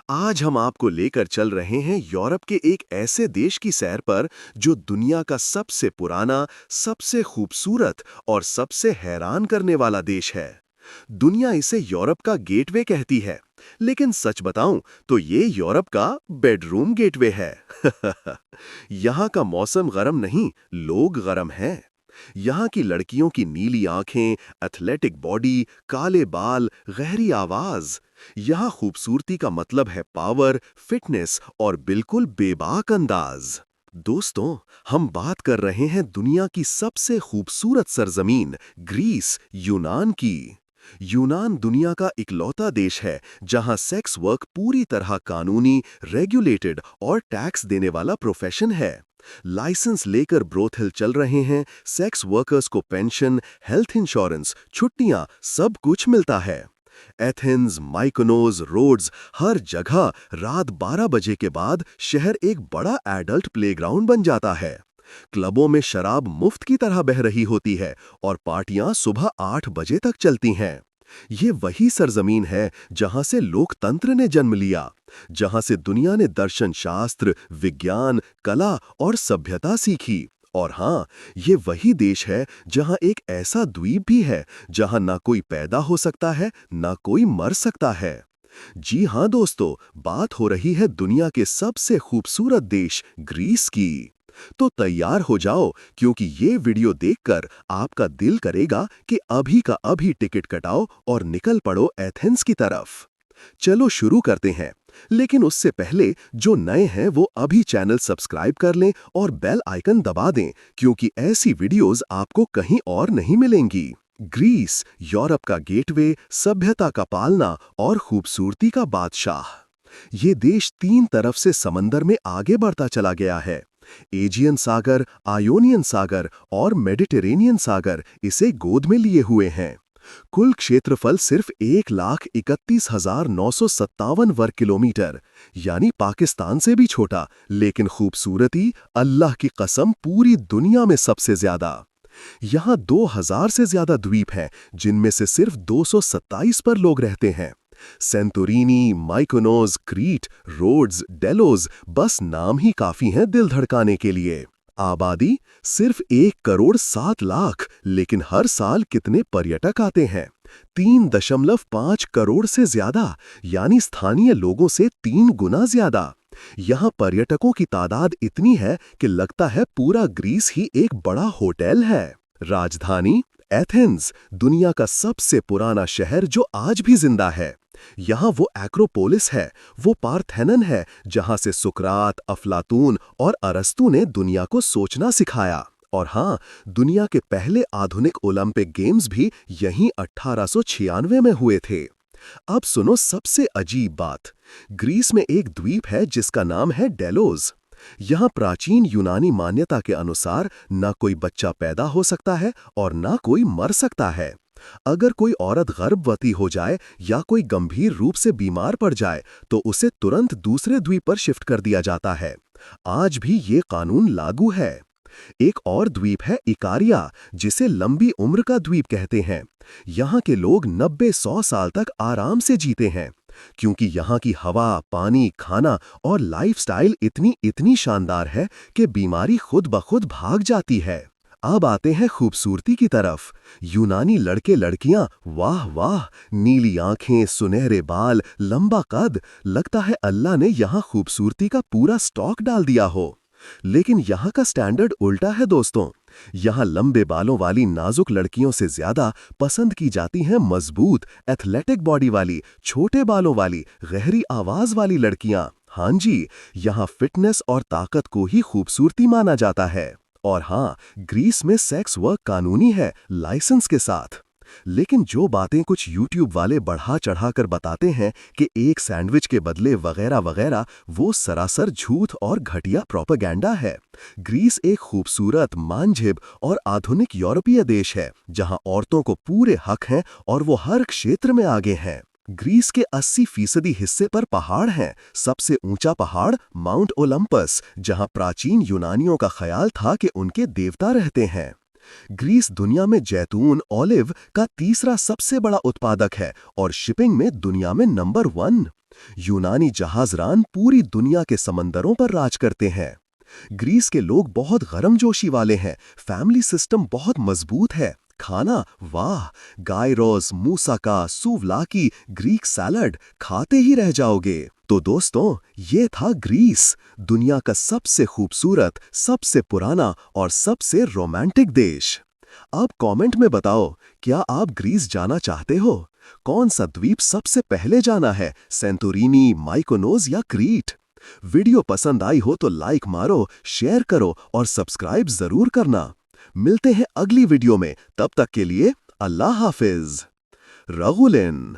आज हम आपको लेकर चल रहे हैं यूरोप के एक ऐसे देश की सैर पर जो दुनिया का सबसे पुराना, सबसे खूबसूरत और सबसे हैरान करने वाला देश है। दुनिया इसे यूरोप का गेटवे कहती है, लेकिन सच बताऊं तो ये यूरोप का बेडरूम गेटवे है। यहाँ का मौसम गर्म नहीं, लोग गर्म हैं। यहाँ की लड़कियों की नीली आंखें, एथलेटिक बॉडी, काले बाल, गहरी आवाज। यहाँ खूबसूरती का मतलब है पावर, फिटनेस और बिल्कुल बेबाक अंदाज। दोस्तों, हम बात कर रहे हैं दुनिया की सबसे खूबसूरत सरजमीन ग्रीस, यूनान की। यूनान दुनिया का इकलौता देश है जहां सेक्स वर्क पूरी तरह कानूनी, रेगुलेटेड और टैक्स देने वाला प्रोफेशन है। लाइसेंस लेकर ब्रोथल चल रहे हैं, सेक्स वर्कर्स को पेंशन, हेल्थ इंश्योरेंस, छुट्टियां, सब कुछ मिलता है। एथेंस, माइकोनोस, रोड्स, हर जगह रात 12 बजे के बाद शहर एक बड़ा एडल्ट प्लेग्राउंड बन जाता है। क्लबों में शराब मुफ्त की तरह बह रही होती है और पार्टियां सुबह 8 बजे तक चलती हैं। ये वही सरजमीन है जहां से लोकतंत्र ने जन्म लिया, जहां से दुनिया ने दर्शन शास्त्र, विज्ञान, कला और सभ्यता सीखी। और हाँ, ये वही देश है जहां एक ऐसा द्वीप भी है जहां ना कोई पैदा हो सकता है, ना कोई मर सकता है। जी हाँ दोस्तों, बात हो रही है दुनिया के सबसे खूबसूरत देश ग्रीस की। तो तैयार हो जाओ, क्योंकि ये वीडियो देखकर आपका दिल करेगा कि अभी का अभी टिकट कटाओ और निकल पड़ो एथेंस की तरफ। चलो शुरू करते हैं, लेकिन उससे पहले जो नए हैं वो अभी चैनल सब्सक्राइब कर लें और बेल आइकन दबा दें, क्योंकि ऐसी वीडियोस आपको कहीं और नहीं मिलेंगी। ग्रीस, यूरोप का गेटवे, सभ्यता का पालना और खूबसूरती का बादशाह। ये देश 3 तरफ से समंदर में आगे बढ़ता चला गया है। एजियन सागर, आयोनियन सागर और मेडिटेरेनियन सागर इसे गोद में लिए हुए हैं। कुल क्षेत्रफल सिर्फ 1,31,957 वर्ग किलोमीटर, यानी पाकिस्तान से भी छोटा, लेकिन खूबसूरती अल्लाह की कसम पूरी दुनिया में सबसे ज्यादा। यहाँ 2000 से ज्यादा द्वीप हैं, जिनमें से सिर्फ 227 पर लोग रहते हैं। सेंटोरिनी, माइकोनोस, क्रीट, रोड्स, डेलोस, बस नाम ही काफी हैं दिल धड़काने के लिए। आबादी सिर्फ 1,07,00,000, लेकिन हर साल कितने पर्यटक आते हैं? 3.5 करोड़ से ज्यादा, यानी स्थानीय लोगों से 3 गुना ज्यादा। यहाँ पर्यटकों की तादाद इतनी है कि लगता है पूरा ग्रीस ही एक बड़ा होटल है। राजधानी एथेंस, दुनिया का सबसे पुराना शहर जो आज भी जिंदा है। यहाँ वो एक्रोपोलिस है, वो पार्थेनन है जहाँ से सुकरात, अफलातून और अरस्तू ने दुनिया को सोचना सिखाया। और हाँ, दुनिया के पहले आधुनिक ओलंपिक गेम्स भी यहीं 1896 में हुए थे। अब सुनो सबसे अजीब बात। ग्रीस में एक द्वीप है जिसका नाम है डेलोस। यहाँ प्राचीन यूनानी मान्यता के अनुसार ना कोई बच्चा पैदा हो सकता है और ना कोई मर सकता है। अगर कोई औरत गर्भवती हो जाए या कोई गंभीर रूप से बीमार पड़ जाए तो उसे तुरंत दूसरे द्वीप पर शिफ्ट कर दिया जाता है। आज भी ये कानून लागू है। एक और द्वीप है इकारिया, जिसे लंबी उम्र का द्वीप कहते हैं। यहाँ के लोग 90-100 साल तक आराम से जीते हैं, क्योंकि यहाँ की हवा, पानी, खाना और लाइफस्टाइल इतनी शानदार है कि बीमारी खुद ब खुद भाग जाती है। अब आते हैं खूबसूरती की तरफ। यूनानी लड़के लड़कियां, वाह वाह, नीली आंखें, सुनहरे बाल, लंबा कद, लगता है अल्लाह ने यहाँ खूबसूरती का पूरा स्टॉक डाल दिया हो। लेकिन यहाँ का स्टैंडर्ड उल्टा है दोस्तों। यहाँ लंबे बालों वाली नाजुक लड़कियों से ज्यादा पसंद की जाती हैं मजबूत, एथलेटिक बॉडी वाली, छोटे बालों वाली, गहरी आवाज वाली लड़कियां। हाँ जी, यहाँ फिटनेस और ताकत को ही खूबसूरती माना जाता है। और हाँ, ग्रीस में सेक्स वर्क कानूनी है, लाइसेंस के साथ। लेकिन जो बातें कुछ यूट्यूब वाले बढ़ा चढ़ा कर बताते हैं कि एक सैंडविच के बदले वगैरह वगैरह, वो सरासर झूठ और घटिया प्रोपेगेंडा है। ग्रीस एक खूबसूरत, मांझिब और आधुनिक यूरोपीय देश है जहां औरतों को पूरे हक हैं और वो हर क्षेत्र में आगे हैं। ग्रीस के 80% हिस्से पर पहाड़ हैं। सबसे ऊंचा पहाड़ माउंट ओलंपस, जहां प्राचीन यूनानियों का ख्याल था कि उनके देवता रहते हैं। ग्रीस दुनिया में जैतून ऑलिव का तीसरा सबसे बड़ा उत्पादक है और शिपिंग में दुनिया में नंबर 1। यूनानी जहाजरान पूरी दुनिया के समंदरों पर राज करते हैं। ग्रीस के लोग बहुत गर्मजोशी वाले हैं, फैमिली सिस्टम बहुत मजबूत है। खाना वाह, गायरोस, मूसाका, सूवलाकी, ग्रीक सैलड, खाते ही रह जाओगे। तो दोस्तों, ये था ग्रीस, दुनिया का सबसे खूबसूरत, सबसे पुराना और सबसे रोमांटिक देश। अब कमेंट में बताओ, क्या आप ग्रीस जाना चाहते हो? कौन सा द्वीप सबसे पहले जाना है, सेंटोरिनी, माइकोनोस या क्रीट? वीडियो पसंद आई हो तो लाइक मारो, शेयर करो और सब्सक्राइब जरूर करना। मिलते हैं अगली वीडियो में, तब तक के लिए अल्लाह हाफिज। रगुलिन।